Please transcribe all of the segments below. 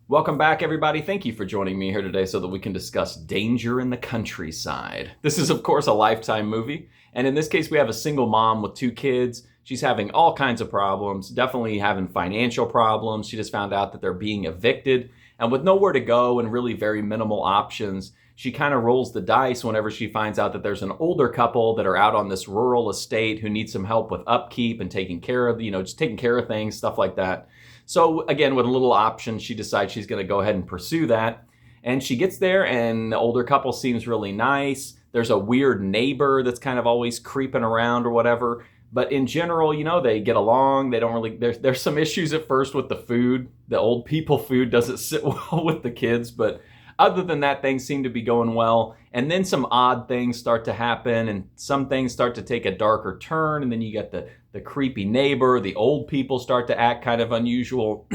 Welcome back, everybody. Thank you for joining me here today so that we can discuss Danger in the Countryside. This is, of course, a Lifetime movie. And in this case, we have a single mom with two kids. She's having all kinds of problems, definitely having financial problems. She just found out that they're being evicted. And with nowhere to go and really very minimal options, she kind of rolls the dice whenever she finds out that there's an older couple that are out on this rural estate who need some help with upkeep and taking care of, just taking care of things, stuff like that. So again, with a little option, she decides she's going to go ahead and pursue that. And she gets there, and the older couple seems really nice. There's a weird neighbor that's kind of always creeping around or whatever. But in general, they get along. They don't really. There's some issues at first with the food. The old people food doesn't sit well with the kids, but other than that, things seem to be going well. And then some odd things start to happen, and some things start to take a darker turn. And then you get the creepy neighbor. The old people start to act kind of unusual.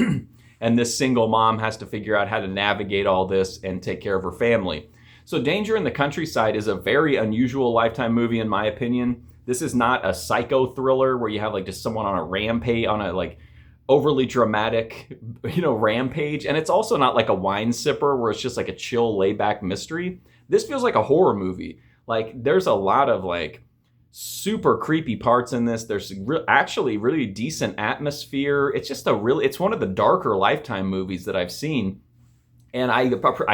And this single mom has to figure out how to navigate all this and take care of her family. So Danger in the Countryside is a very unusual Lifetime movie, in my opinion. This is not a psycho thriller where you have just someone on a rampage, on a overly dramatic, rampage. And it's also not like a wine sipper where it's just like a chill, layback mystery. This feels like a horror movie. There's a lot of super creepy parts in this. There's actually really decent atmosphere. It's just it's one of the darker Lifetime movies that I've seen. And I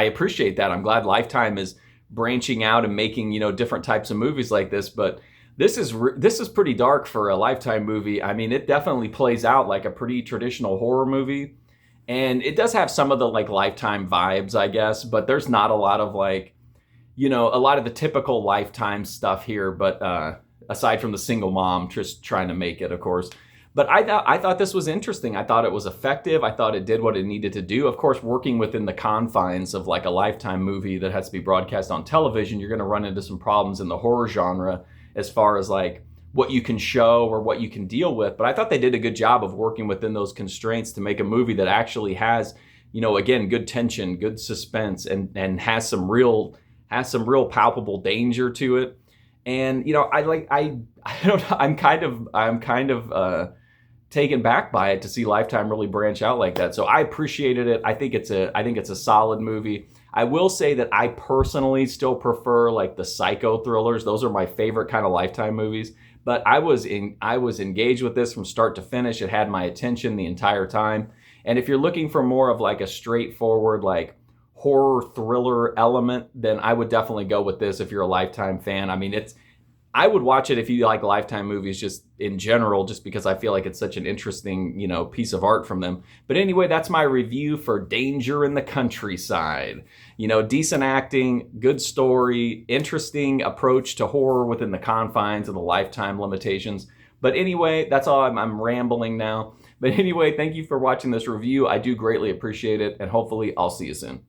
appreciate that. I'm glad Lifetime is branching out and making, different types of movies like this. But this is pretty dark for a Lifetime movie. I mean, it definitely plays out like a pretty traditional horror movie. And it does have some of the Lifetime vibes, I guess, but there's not a lot of a lot of the typical Lifetime stuff here, but aside from the single mom just trying to make it, of course. But I thought this was interesting. I thought it was effective. I thought it did what it needed to do. Of course, working within the confines of a Lifetime movie that has to be broadcast on television, you're going to run into some problems in the horror genre as far as what you can show or what you can deal with. But I thought they did a good job of working within those constraints to make a movie that actually has, again, good tension, good suspense, and has some real palpable danger to it. And I don't know, I'm kind of taken back by it to see Lifetime really branch out like that. So I appreciated it. I think it's a solid movie. I will say that I personally still prefer the psycho thrillers. Those are my favorite kind of Lifetime movies. But I was engaged with this from start to finish. It had my attention the entire time. And if you're looking for more of a straightforward horror thriller element, then I would definitely go with this if you're a Lifetime fan. I mean, I would watch it if you like Lifetime movies just in general, just because I feel like it's such an interesting, piece of art from them. But anyway, that's my review for Danger in the Countryside. Decent acting, good story, interesting approach to horror within the confines of the Lifetime limitations. But anyway, that's all. I'm rambling now. But anyway, thank you for watching this review. I do greatly appreciate it, and hopefully I'll see you soon.